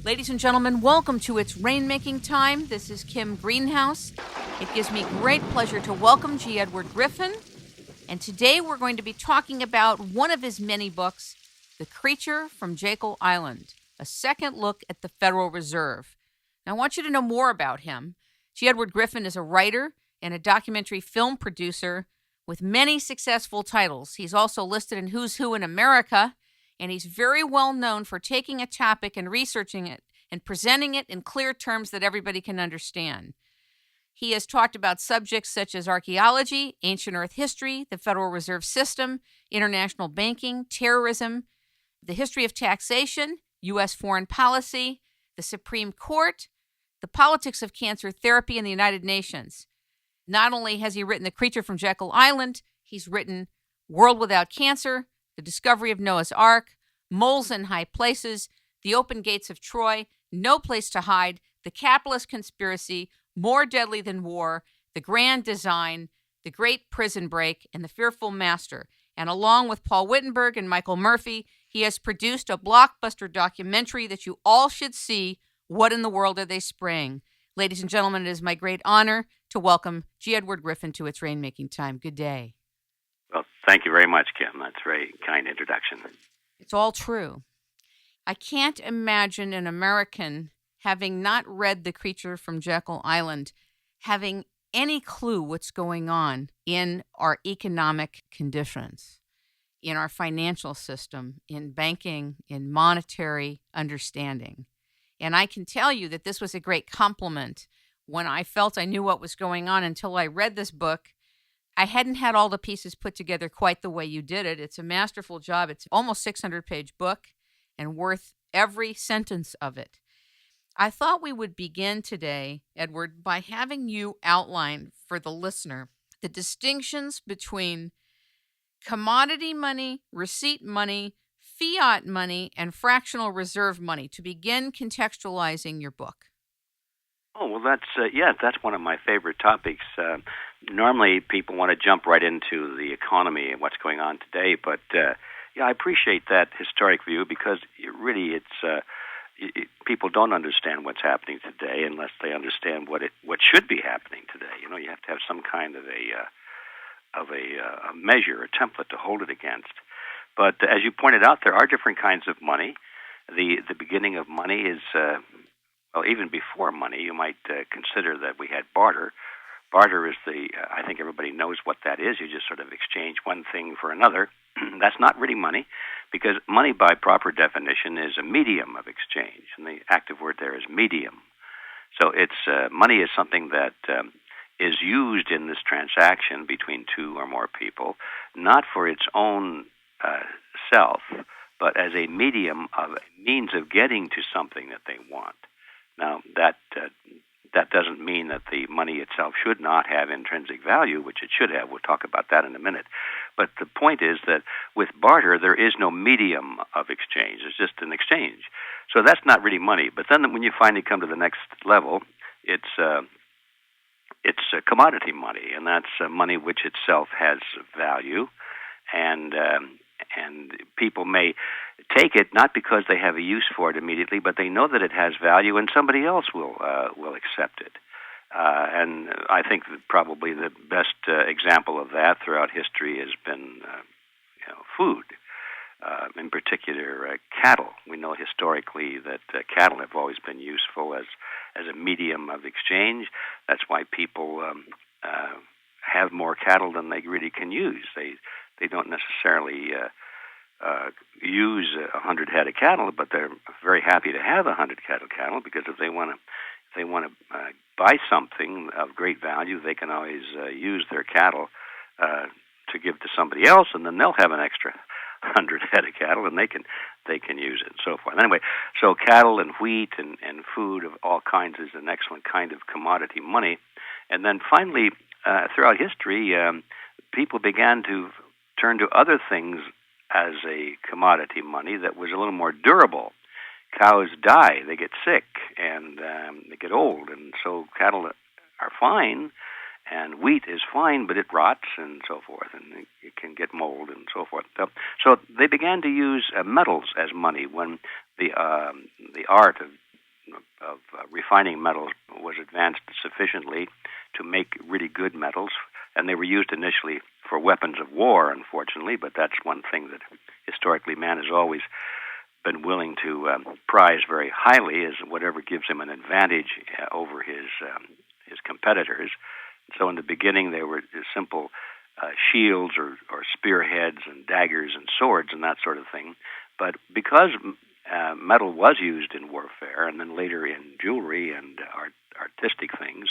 Ladies and gentlemen, welcome to It's Rainmaking Time. This is Kim Greenhouse. It gives me great pleasure to welcome G. Edward Griffin. And today we're going to be talking about one of his many books, The Creature from Jekyll Island, a second look at the Federal Reserve. Now, I want you to know more about him. G. Edward Griffin is a writer and a documentary film producer with many successful titles. He's also listed in Who's Who in America, and he's very well known for taking a topic and researching it and presenting it in clear terms that everybody can understand. He has talked about subjects such as archaeology, ancient Earth history, the Federal Reserve System, international banking, terrorism, the history of taxation, U.S. foreign policy, the Supreme Court, the politics of cancer therapy, and the United Nations. Not only has he written The Creature from Jekyll Island, he's written World Without Cancer, The Discovery of Noah's Ark, Moles in High Places, The Open Gates of Troy, No Place to Hide, The Capitalist Conspiracy, More Deadly Than War, The Grand Design, The Great Prison Break, and The Fearful Master. And along with Paul Wittenberg and Michael Murphy, he has produced a blockbuster documentary that you all should see, What in the World Are They Spraying? Ladies and gentlemen, it is my great honor to welcome G. Edward Griffin to It's Rainmaking Time. Good day. Well, thank you very much, Kim. That's a very kind introduction. It's all true. I can't imagine an American, having not read The Creature from Jekyll Island, having any clue what's going on in our economic conditions, in our financial system, in banking, in monetary understanding. And I can tell you that this was a great compliment when I felt I knew what was going on until I read this book. I hadn't had all the pieces put together quite the way you did it. It's a masterful job. It's almost 600-page book and worth every sentence of it. I thought we would begin today, Edward, by having you outline for the listener the distinctions between commodity money, receipt money, fiat money, and fractional reserve money to begin contextualizing your book. Oh, well, that's one of my favorite topics. Normally, people want to jump right into the economy and what's going on today, but I appreciate that historic view because people don't understand what's happening today unless they understand what should be happening today. You know, you have to have some kind of a measure, a template to hold it against. But as you pointed out, there are different kinds of money. The beginning of money is even before money, you might consider that we had barter. Barter is I think everybody knows what that is. You just sort of exchange one thing for another. That's not really money, because money by proper definition is a medium of exchange, and the active word there is medium. So money is something that is used in this transaction between two or more people, not for its own self, but as a medium of a means of getting to something that they want. Now, that doesn't mean that the money itself should not have intrinsic value, which it should have. We'll talk about that in a minute. But the point is that with barter, there is no medium of exchange. It's just an exchange. So that's not really money. But then when you finally come to the next level, it's commodity money, and that's money which itself has value, and people may take it not because they have a use for it immediately, but they know that it has value, and somebody else will accept it. And I think that probably the best example of that throughout history has been, food. In particular, cattle. We know historically that cattle have always been useful as a medium of exchange. That's why people have more cattle than they really can use. They don't necessarily use 100 head of cattle, but they're very happy to have 100 head of cattle, because if they want to buy something of great value, they can always use their cattle to give to somebody else, and then they'll have an extra 100 head of cattle, and they can use it, and so forth. Anyway, so cattle and wheat and food of all kinds is an excellent kind of commodity money. And then finally, throughout history, people began to turn to other things as a commodity money that was a little more durable. Cows die, they get sick, and they get old, and so cattle are fine, and wheat is fine, but it rots and so forth, and it can get mold and so forth. So they began to use metals as money when the art of refining metals was advanced sufficiently to make really good metals, and they were used initially for weapons of war, unfortunately, but that's one thing that historically man has always been willing to prize very highly, is whatever gives him an advantage over his competitors. So in the beginning, they were simple shields or spearheads and daggers and swords and that sort of thing. But because metal was used in warfare and then later in jewelry and artistic things,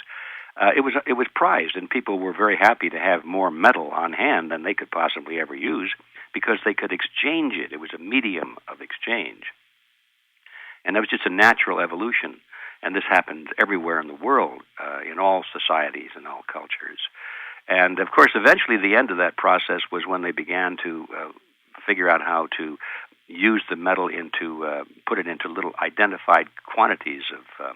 it was prized, and people were very happy to have more metal on hand than they could possibly ever use because they could exchange it. It was a medium of exchange. And that was just a natural evolution. And this happened everywhere in the world, in all societies and all cultures. And, of course, eventually the end of that process was when they began to figure out how to use the metal put it into little identified quantities of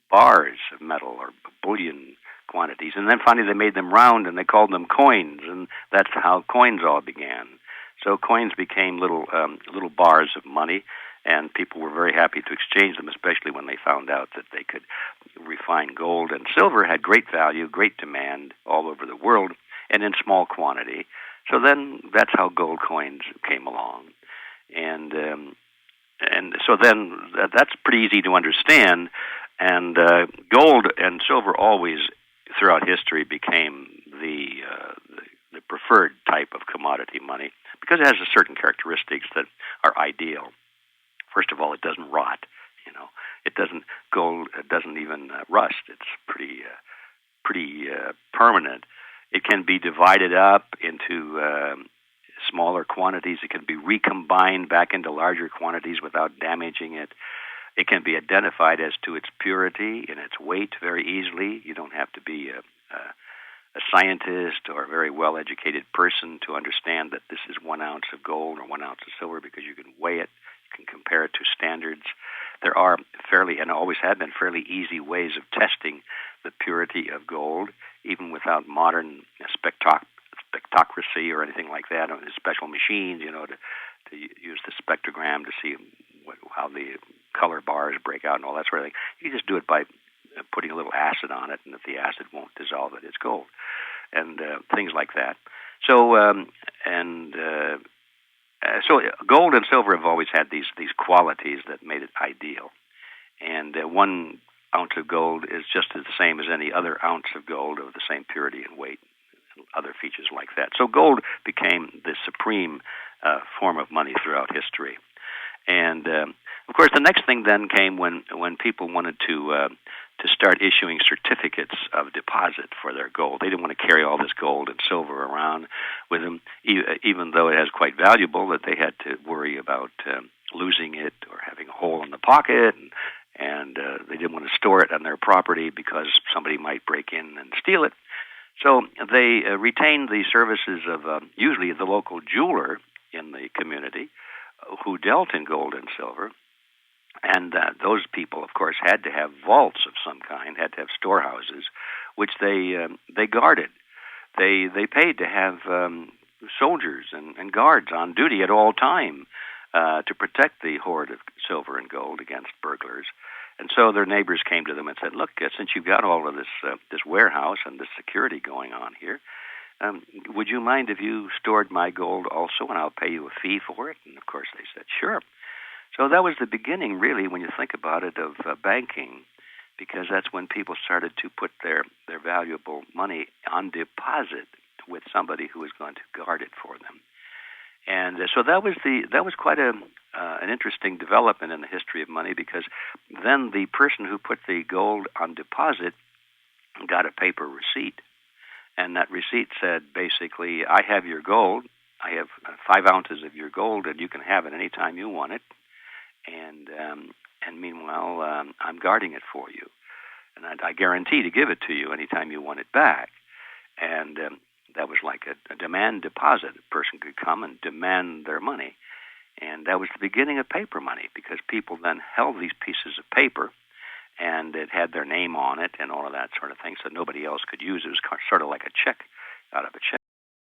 bars of metal or bullion quantities. And then finally they made them round and they called them coins, and that's how coins all began. So coins became little bars of money, and people were very happy to exchange them, especially when they found out that they could refine gold. And silver had great value, great demand all over the world, and in small quantity. So then that's how gold coins came along. And so then that's pretty easy to understand. And gold and silver always, throughout history, became the preferred type of commodity money because it has certain characteristics that are ideal. First of all, it doesn't rot. Gold doesn't even rust. It's pretty permanent. It can be divided up into smaller quantities. It can be recombined back into larger quantities without damaging it. It can be identified as to its purity and its weight very easily. You don't have to be a scientist or a very well-educated person to understand that this is 1 ounce of gold or 1 ounce of silver, because you can weigh it, you can compare it to standards. There are fairly, and always have been, fairly easy ways of testing the purity of gold, even without modern spectroscopy or anything like that, or special machines, to use the spectrogram to see how the color bars break out and all that sort of thing. You can just do it by putting a little acid on it, and if the acid won't dissolve it, it's gold, and things like that. So so gold and silver have always had these qualities that made it ideal. And 1 ounce of gold is just the same as any other ounce of gold of the same purity and weight, and other features like that. So gold became the supreme form of money throughout history. And of course, the next thing then came when people wanted to start issuing certificates of deposit for their gold. They didn't want to carry all this gold and silver around with them, even though it is quite valuable, that they had to worry about losing it or having a hole in the pocket, and they didn't want to store it on their property because somebody might break in and steal it. So they retained the services of usually the local jeweler in the community who dealt in gold and silver. And those people, of course, had to have vaults of some kind, had to have storehouses, which they guarded. They paid to have soldiers and guards on duty at all time to protect the hoard of silver and gold against burglars. And so their neighbors came to them and said, "Look, since you've got all of this warehouse and this security going on here, would you mind if you stored my gold also, and I'll pay you a fee for it?" And of course they said, "Sure." So that was the beginning, really, when you think about it, of banking, because that's when people started to put their valuable money on deposit with somebody who was going to guard it for them. And so that was quite an interesting development in the history of money, because then the person who put the gold on deposit got a paper receipt, and that receipt said basically, "I have your gold. I have 5 ounces of your gold, and you can have it any time you want it. And meanwhile, I'm guarding it for you, and I guarantee to give it to you anytime you want it back." And that was like a demand deposit. A person could come and demand their money, and that was the beginning of paper money, because people then held these pieces of paper, and it had their name on it and all of that sort of thing, so nobody else could use it. It was sort of like a check out of a check.